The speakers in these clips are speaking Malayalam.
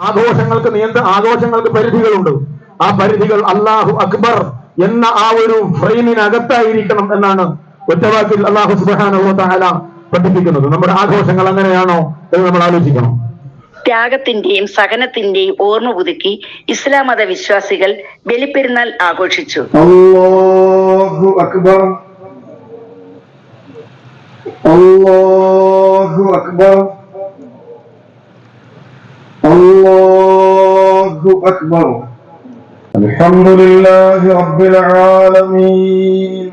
ആഘോഷങ്ങൾക്ക് പരിധികളുണ്ട്. ആ പരിധികൾ അല്ലാഹു അക്ബർ എന്ന ആ ഒരു ഫ്രെയിമിനകത്തായിരിക്കണം എന്നാണ് ഒറ്റവാക്കിൽ അല്ലാഹു സുബ്ഹാനഹു വ തആല പഠിപ്പിക്കുന്നത്. നമ്മുടെ ആഘോഷങ്ങൾ അങ്ങനെയാണോ എന്ന് നമ്മൾ ആലോചിക്കണം. ത്യാഗത്തിന്റെയും സഹനത്തിന്റെയും ഓർമ്മ പുതുക്കി ഇസ്ലാം മത വിശ്വാസികൾ ബലിപ്പെരുന്നാൾ ആഘോഷിച്ചു. അല്ലാഹു അക്ബർ, അല്ലാഹു അക്ബർ, അല്ലാഹു അക്ബർ. അൽഹംദുലില്ലാഹി റബ്ബിൽ ആലമീൻ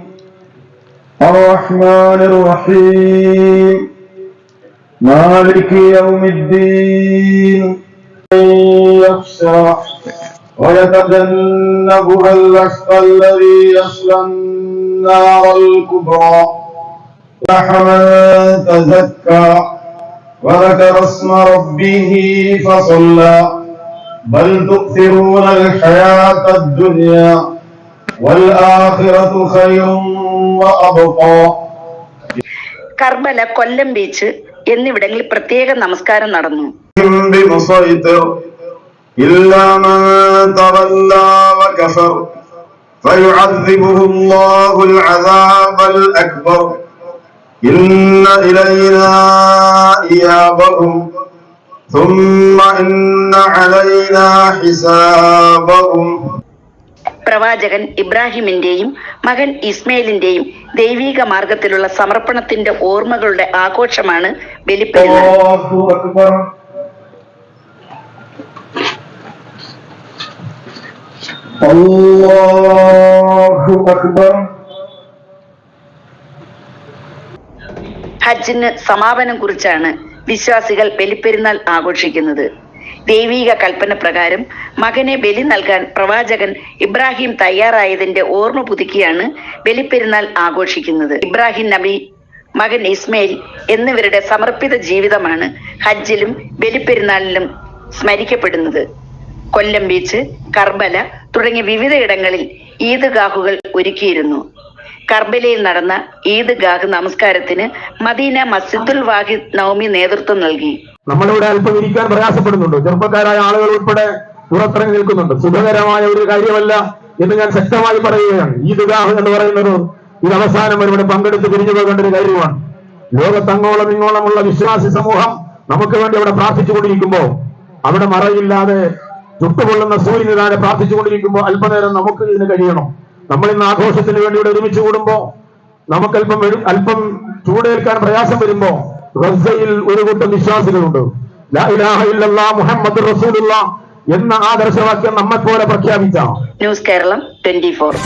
അർറഹ്മാനിർ റഹീം മാലികി യൗമിദ്ദീൻ യഖ്ശഅ ويتجنبها الأشقى الذي يصلى النار الكبرى من تزكى وذكر اسم ربه فصلى بل تؤثرون الحياة الدنيا والآخرة خير وأبقى. കർബല, കൊല്ലം ബീച്ച് എന്നിവിടങ്ങളിൽ പ്രത്യേക നമസ്കാരം നടന്നു. إلا من تولى وكفر فيعذبه الله العذاب الأكبر إن إلينا إيابهم ثم إن علينا حسابهم. പ്രവാചകൻ ഇബ്രാഹിമിന്റെയും മകൻ ഇസ്മയിലിന്റെയും ദൈവിക മാർഗത്തിലുള്ള സമർപ്പണത്തിന്റെ ഓർമ്മകളുടെ ആഘോഷമാണ് ബലിപ്പെരുന്നാൾ. അല്ലാഹു അക്ബർ. ഹജ്ജിന് സമാപനം കുറിച്ചാണ് വിശ്വാസികൾ ബലിപ്പെരുന്നാൾ ആഘോഷിക്കുന്നത്. ദൈവിക കൽപ്പന പ്രകാരം മകനെ ബലി നൽകാൻ പ്രവാചകൻ ഇബ്രാഹിം തയ്യാറായതിന്റെ ഓർമ്മ പുതുക്കിയാണ് ബലിപ്പെരുന്നാൾ ആഘോഷിക്കുന്നത്. ഇബ്രാഹിം നബി, മകൻ ഇസ്മയിൽ എന്നിവരുടെ സമർപ്പിത ജീവിതമാണ് ഹജ്ജിലും ബലിപ്പെരുന്നാളിലും സ്മരിക്കപ്പെടുന്നത്. കൊല്ലം ബീച്ച്, കർബല തുടങ്ങിയ വിവിധയിടങ്ങളിൽ ഈദ്ഗാഹുകൾ ഒരുക്കിയിരുന്നു. കർബലയിൽ നടന്ന ഈദ്ഗാഹ് നമസ്കാരത്തിന് മദീന മസ്ജിദുൽ വാഹിദ് നൗമി നേതൃത്വം നൽകി. നമ്മളിവിടെ അല്പം ഇരിക്കാൻ പ്രയാസപ്പെടുന്നുണ്ട്. ചെറുപ്പക്കാരായ ആളുകൾ ഉൾപ്പെടെ പുറത്തിറങ്ങി നിൽക്കുന്നുണ്ട്. സുഖകരമായ ഒരു കാര്യമല്ല എന്ന് ഞാൻ ശക്തമായി പറയുകയാണ്. ഈദ്ഗാഹ് എന്ന് പറയുന്നത് ഇത് അവസാനം ഇവിടെ പങ്കെടുത്ത് പിരിഞ്ഞു പോകേണ്ട ഒരു കാര്യമാണ്. ലോകത്തങ്ങോളം ഇങ്ങോളമുള്ള വിശ്വാസി സമൂഹം നമുക്ക് വേണ്ടി അവിടെ പ്രാർത്ഥിച്ചുകൊണ്ടിരിക്കുമ്പോ, അവിടെ മറയില്ലാതെ ചുട്ടുകൊള്ളുന്ന സൂര്യന് താഴെ പ്രാർത്ഥിച്ചുകൊണ്ടിരിക്കുമ്പോൾ അല്പനേരം നമുക്ക് ഇതിന് കഴിയണം. നമ്മൾ ഇന്ന് ആഘോഷത്തിന് വേണ്ടി ഇവിടെ ഒരുമിച്ച് കൂടുമ്പോ അല്പം ചൂടേൽക്കാൻ പ്രയാസം വരുമ്പോ ഗസയിൽ ഒരു കൂട്ടം വിശ്വാസികളുണ്ട്. ലാ ഇലാഹ ഇല്ലല്ലാഹ് മുഹമ്മദുർ റസൂലുള്ളാഹ് എന്ന ആദർശവാക്യം നമ്മെപ്പോലെ പ്രഖ്യാപിച്ച ന്യൂസ് കേരളം 24.